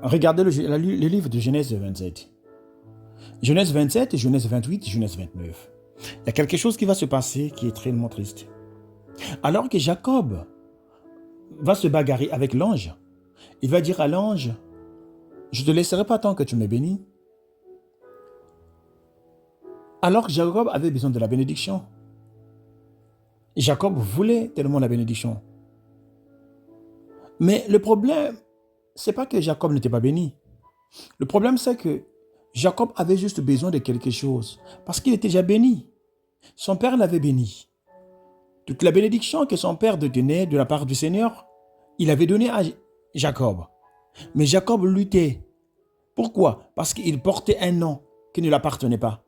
Regardez le livre de Genèse 27. Genèse 27, Genèse 28, Genèse 29. Il y a quelque chose qui va se passer qui est très triste. Alors que Jacob va se bagarrer avec l'ange, il va dire à l'ange, je ne te laisserai pas tant que tu me bénis. Alors que Jacob avait besoin de la bénédiction. Jacob voulait tellement la bénédiction. Mais le problème, c'est pas que Jacob n'était pas béni. Le problème, c'est que Jacob avait juste besoin de quelque chose. Parce qu'il était déjà béni. Son père l'avait béni. Toute la bénédiction que son père donnait de la part du Seigneur, il avait donné à Jacob. Mais Jacob luttait. Pourquoi? Parce qu'il portait un nom qui ne l'appartenait pas.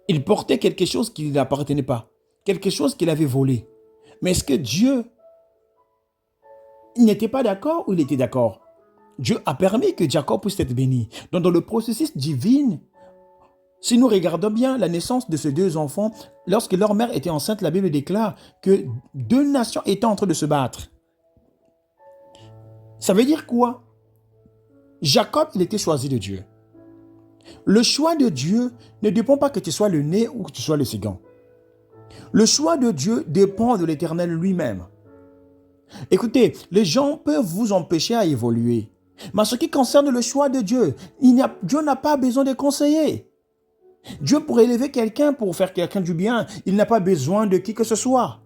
Il portait quelque chose qui ne l'appartenait pas. Quelque chose qu'il avait volé. Mais est-ce que Dieu n'était pas d'accord ou il était d'accord? Dieu a permis que Jacob puisse être béni. Donc dans le processus divin, si nous regardons bien la naissance de ces deux enfants, lorsque leur mère était enceinte, la Bible déclare que deux nations étaient en train de se battre. Ça veut dire quoi? Jacob, il était choisi de Dieu. Le choix de Dieu ne dépend pas que tu sois le né ou que tu sois le second. Le choix de Dieu dépend de l'Éternel lui-même. Écoutez, les gens peuvent vous empêcher à évoluer. Mais en ce qui concerne le choix de Dieu, Dieu n'a pas besoin de conseiller. Dieu pour élever quelqu'un, pour faire quelqu'un du bien, il n'a pas besoin de qui que ce soit.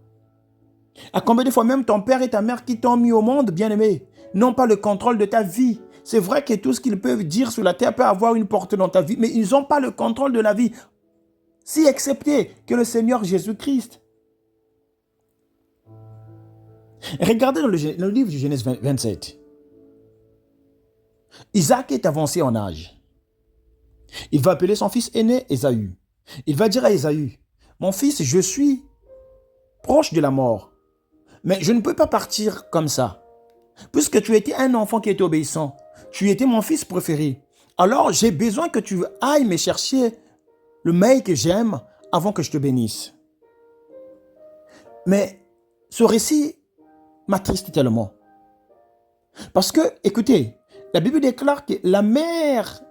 À combien de fois même ton père et ta mère qui t'ont mis au monde, bien-aimé, n'ont pas le contrôle de ta vie. C'est vrai que tout ce qu'ils peuvent dire sur la terre peut avoir une portée dans ta vie, mais ils n'ont pas le contrôle de la vie. Si excepté que le Seigneur Jésus-Christ. Regardez dans le livre du Genèse 27. Isaac est avancé en âge. Il va appeler son fils aîné Ésaü. Il va dire à Ésaü, mon fils, je suis proche de la mort, mais je ne peux pas partir comme ça. Puisque tu étais un enfant qui était obéissant, tu étais mon fils préféré. Alors j'ai besoin que tu ailles me chercher le mec que j'aime avant que je te bénisse. Mais ce récit m'attriste tellement. Parce que, écoutez, la Bible déclare que la mère,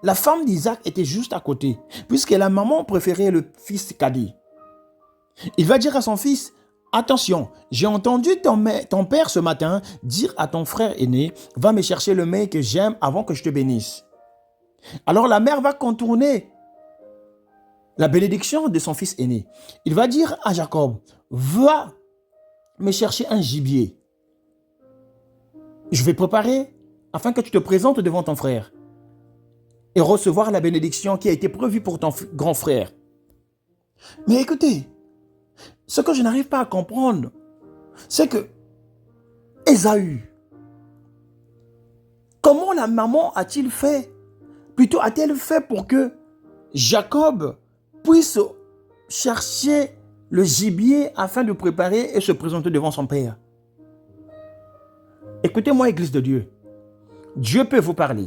la femme d'Isaac était juste à côté, puisque la maman préférait le fils cadet. Il va dire à son fils, attention, j'ai entendu ton père ce matin dire à ton frère aîné, va me chercher le mec que j'aime avant que je te bénisse. Alors la mère va contourner la bénédiction de son fils aîné. Il va dire à Jacob, va me chercher un gibier. Je vais préparer afin que tu te présentes devant ton frère et recevoir la bénédiction qui a été prévue pour ton grand frère. Mais écoutez, ce que je n'arrive pas à comprendre, c'est que Ésaü, comment la maman a-t-il fait? Plutôt a-t-elle fait pour que Jacob puisse chercher le gibier afin de préparer et se présenter devant son père? Écoutez-moi, Église de Dieu. Dieu peut vous parler.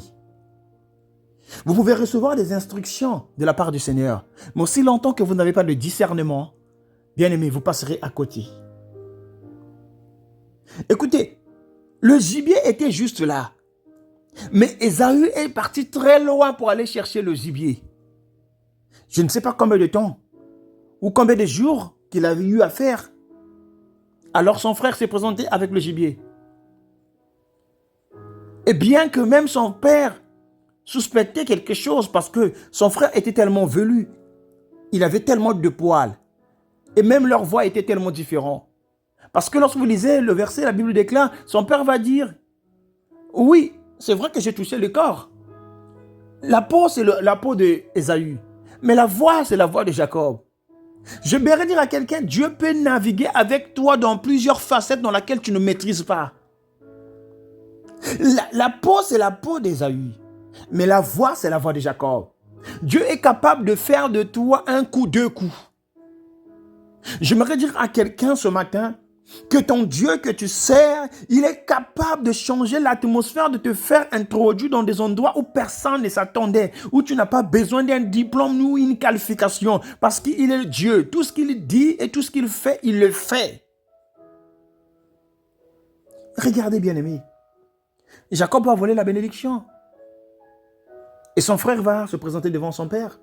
Vous pouvez recevoir des instructions de la part du Seigneur. Mais aussi longtemps que vous n'avez pas de discernement, bien-aimé, vous passerez à côté. Écoutez, le gibier était juste là. Mais Ésaü est parti très loin pour aller chercher le gibier. Je ne sais pas combien de temps ou combien de jours qu'il avait eu à faire. Alors son frère s'est présenté avec le gibier. Et bien que même son père suspectait quelque chose parce que son frère était tellement velu, il avait tellement de poils, et même leur voix était tellement différente. Parce que lorsque vous lisez le verset, la Bible déclare, son père va dire, oui, c'est vrai que j'ai touché le corps. La peau, c'est la peau d'Ésaü, mais la voix, c'est la voix de Jacob. Je vais dire à quelqu'un, Dieu peut naviguer avec toi dans plusieurs facettes dans lesquelles tu ne maîtrises pas. La peau, c'est la peau d'Ésaü. Mais la voix, c'est la voix de Jacob. Dieu est capable de faire de toi un coup, deux coups. J'aimerais dire à quelqu'un ce matin que ton Dieu que tu sers, il est capable de changer l'atmosphère, de te faire introduire dans des endroits où personne ne s'attendait, où tu n'as pas besoin d'un diplôme ou une qualification, parce qu'il est Dieu. Tout ce qu'il dit et tout ce qu'il fait, il le fait. Regardez, bien-aimés. Jacob va voler la bénédiction. Et son frère va se présenter devant son père.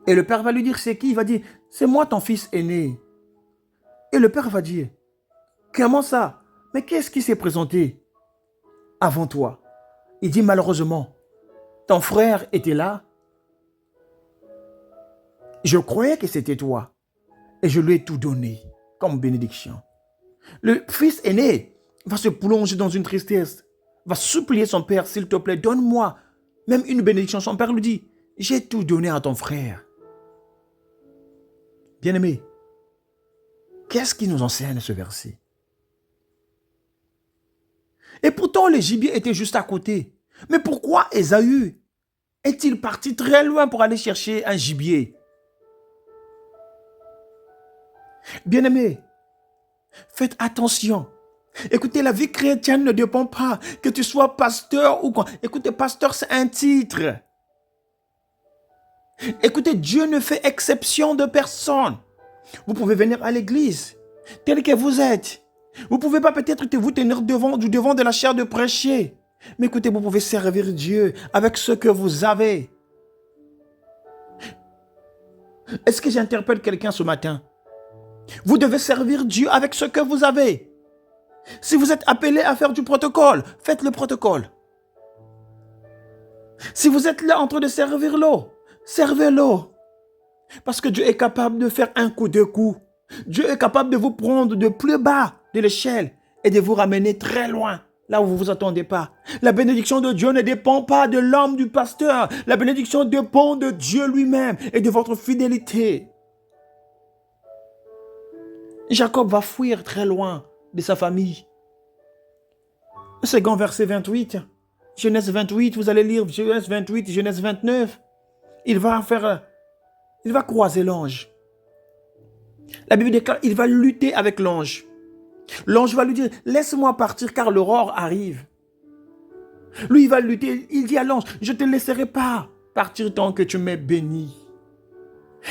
Et le père va lui dire, c'est qui? Il va dire, c'est moi ton fils aîné. Et le père va dire, comment ça? Mais qu'est-ce qui s'est présenté avant toi? Il dit, malheureusement, ton frère était là. Je croyais que c'était toi. Et je lui ai tout donné comme bénédiction. Le fils aîné va se plonger dans une tristesse, va supplier son père, s'il te plaît, donne-moi même une bénédiction. Son père lui dit, j'ai tout donné à ton frère. Bien-aimé, qu'est-ce qui nous enseigne ce verset? Et pourtant, les gibiers étaient juste à côté. Mais pourquoi Ésaü est-il parti très loin pour aller chercher un gibier? Bien-aimé, faites attention. Écoutez, la vie chrétienne ne dépend pas que tu sois pasteur ou quoi. Écoutez, pasteur, c'est un titre. Écoutez, Dieu ne fait exception de personne. Vous pouvez venir à l'église tel que vous êtes. Vous ne pouvez pas peut-être vous tenir du devant de la chaire de prêcher. Mais écoutez, vous pouvez servir Dieu avec ce que vous avez. Est-ce que j'interpelle quelqu'un ce matin? Vous devez servir Dieu avec ce que vous avez. Si vous êtes appelé à faire du protocole, faites le protocole. Si vous êtes là en train de servir l'eau, servez l'eau. Parce que Dieu est capable de faire un coup, deux coups. Dieu est capable de vous prendre de plus bas de l'échelle et de vous ramener très loin, là où vous ne vous attendez pas. La bénédiction de Dieu ne dépend pas de l'homme du pasteur. La bénédiction dépend de Dieu lui-même et de votre fidélité. Jacob va fuir très loin de sa famille. Le second verset 28, Genèse 28, vous allez lire Genèse 28, Genèse 29. Il va croiser l'ange. La Bible déclare, il va lutter avec l'ange. L'ange va lui dire, laisse-moi partir car l'aurore arrive. Lui, il va lutter, il dit à l'ange, je ne te laisserai pas partir tant que tu m'aies béni.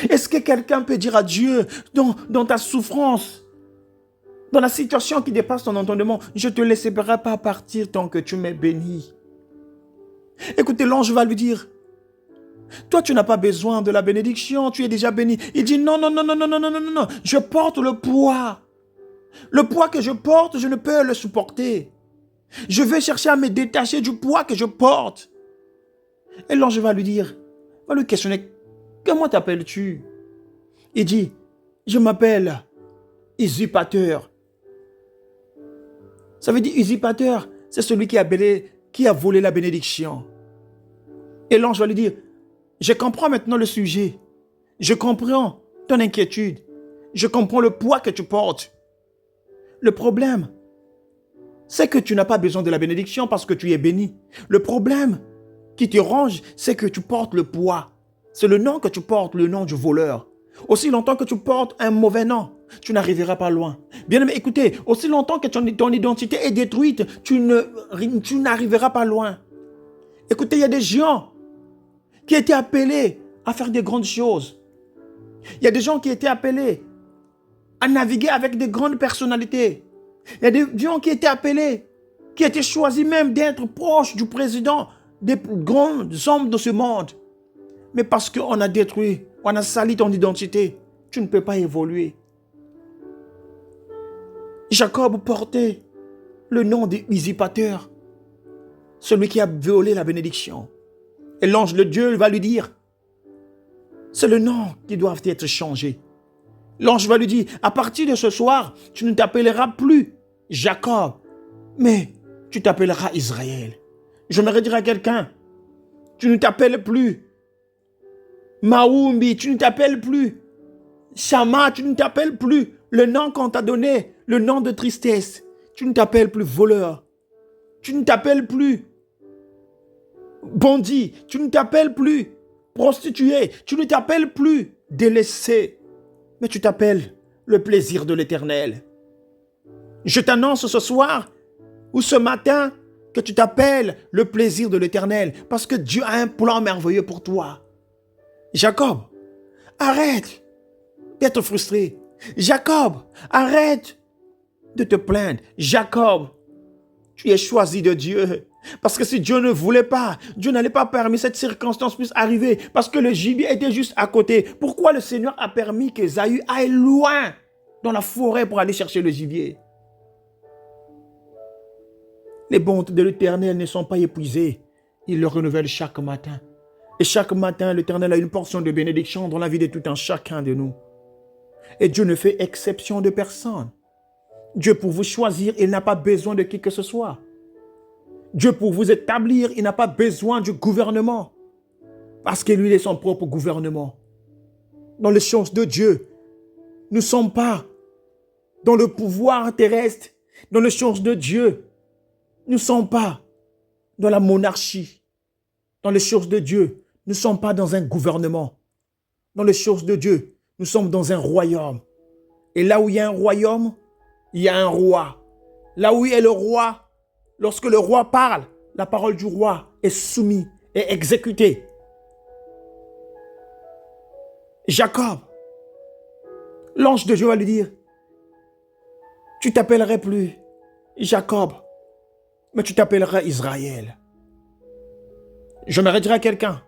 Est-ce que quelqu'un peut dire à Dieu, dans ta souffrance, dans la situation qui dépasse ton entendement, je ne te laisserai pas partir tant que tu m'aies béni. Écoutez, l'ange va lui dire, toi, tu n'as pas besoin de la bénédiction, tu es déjà béni. Il dit, non, non, non, non, non, non, non, non, non, je porte le poids. Le poids que je porte, je ne peux le supporter. Je vais chercher à me détacher du poids que je porte. Et l'ange va lui dire, va lui questionner, comment t'appelles-tu? Il dit, je m'appelle usurpateur. Ça veut dire usurpateur, c'est celui qui a volé la bénédiction. Et l'ange va lui dire, je comprends maintenant le sujet. Je comprends ton inquiétude. Je comprends le poids que tu portes. Le problème, c'est que tu n'as pas besoin de la bénédiction parce que tu es béni. Le problème qui te ronge, c'est que tu portes le poids. C'est le nom que tu portes, le nom du voleur. Aussi longtemps que tu portes un mauvais nom, tu n'arriveras pas loin. Bien aimé, écoutez, aussi longtemps que ton identité est détruite, tu n'arriveras pas loin. Écoutez, il y a des gens qui étaient appelés à faire des grandes choses. Il y a des gens qui étaient appelés à naviguer avec des grandes personnalités. Il y a des gens qui étaient appelés, qui étaient choisis même d'être proches du président, des grands hommes de ce monde. Mais parce qu'on a détruit, on a sali ton identité, tu ne peux pas évoluer. Jacob portait le nom de usurpateur, celui qui a violé la bénédiction. Et l'ange de Dieu va lui dire, c'est le nom qui doit être changé. L'ange va lui dire, à partir de ce soir, tu ne t'appelleras plus Jacob, mais tu t'appelleras Israël. J'aimerais dire à quelqu'un, tu ne t'appelles plus Maoumbi, tu ne t'appelles plus Shama, tu ne t'appelles plus le nom qu'on t'a donné, le nom de tristesse. Tu ne t'appelles plus voleur. Tu ne t'appelles plus bandit. Tu ne t'appelles plus prostituée. Tu ne t'appelles plus délaissé. Mais tu t'appelles le plaisir de l'Éternel. Je t'annonce ce soir ou ce matin que tu t'appelles le plaisir de l'Éternel parce que Dieu a un plan merveilleux pour toi. Jacob, arrête d'être frustré. Jacob, arrête de te plaindre. Jacob, Tu es choisi de Dieu. Parce que si Dieu ne voulait pas, Dieu n'allait pas permettre cette circonstance puisse arriver. Parce que le gibier était juste à côté. Pourquoi le Seigneur a permis qu'Ésaü aille loin dans la forêt pour aller chercher le gibier? Les bontés de l'Éternel ne sont pas épuisées. Il le renouvelle chaque matin. Et chaque matin, l'Éternel a une portion de bénédiction dans la vie de tout un chacun de nous. Et Dieu ne fait exception de personne. Dieu pour vous choisir, il n'a pas besoin de qui que ce soit. Dieu pour vous établir, il n'a pas besoin du gouvernement. Parce que lui, il est son propre gouvernement. Dans les choses de Dieu, nous ne sommes pas dans le pouvoir terrestre. Dans les choses de Dieu, nous ne sommes pas dans la monarchie. Dans les choses de Dieu, nous ne sommes pas dans un gouvernement. Dans les choses de Dieu, nous sommes dans un royaume. Et là où il y a un royaume, il y a un roi. Là où il y a le roi, lorsque le roi parle, la parole du roi est soumise et exécutée. Jacob, l'ange de Dieu va lui dire, tu t'appellerais plus Jacob, mais tu t'appelleras Israël. J'aimerais dire à quelqu'un,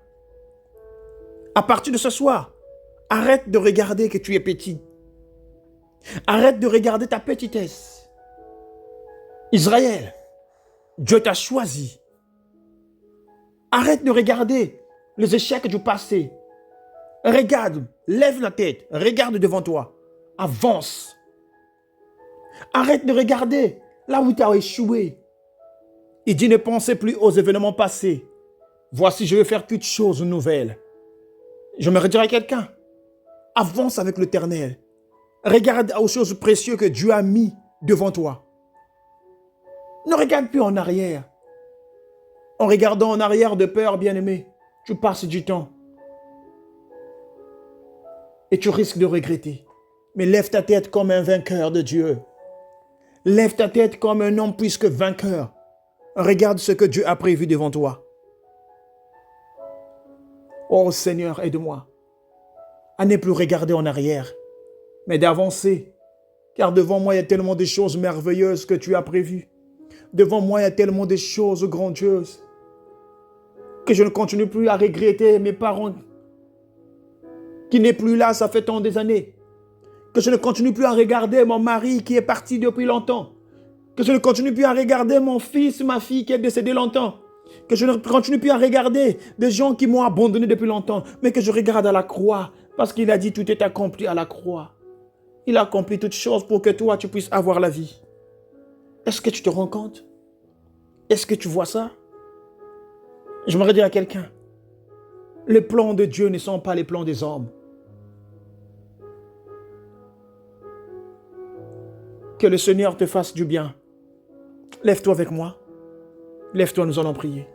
à partir de ce soir, arrête de regarder que tu es petit. Arrête de regarder ta petitesse. Israël, Dieu t'a choisi. Arrête de regarder les échecs du passé. Regarde, lève la tête, regarde devant toi. Avance. Arrête de regarder là où tu as échoué. Il dit ne pensez plus aux événements passés. Voici, je vais faire toutes choses nouvelles. Je me redirai à quelqu'un. Avance avec l'Éternel. Regarde aux choses précieuses que Dieu a mis devant toi. Ne regarde plus en arrière. En regardant en arrière de peur, bien-aimé, tu passes du temps. Et tu risques de regretter. Mais lève ta tête comme un vainqueur de Dieu. Lève ta tête comme un homme puisque vainqueur. Regarde ce que Dieu a prévu devant toi. Oh Seigneur, aide-moi à ne plus regarder en arrière, mais d'avancer. Car devant moi, il y a tellement de choses merveilleuses que tu as prévues. Devant moi, il y a tellement de choses grandioses que je ne continue plus à regretter mes parents qui n'est plus là, ça fait tant des années. Que je ne continue plus à regarder mon mari qui est parti depuis longtemps. Que je ne continue plus à regarder mon fils, ma fille qui est décédée longtemps. Que je ne continue plus à regarder des gens qui m'ont abandonné depuis longtemps. Mais que je regarde à la croix. Parce qu'il a dit tout est accompli à la croix. Il a accompli toutes choses pour que toi tu puisses avoir la vie. Est-ce que tu te rends compte? Est-ce que tu vois ça? J'aimerais dire à quelqu'un. Les plans de Dieu ne sont pas les plans des hommes. Que le Seigneur te fasse du bien. Lève-toi avec moi. Lève-toi, nous allons prier.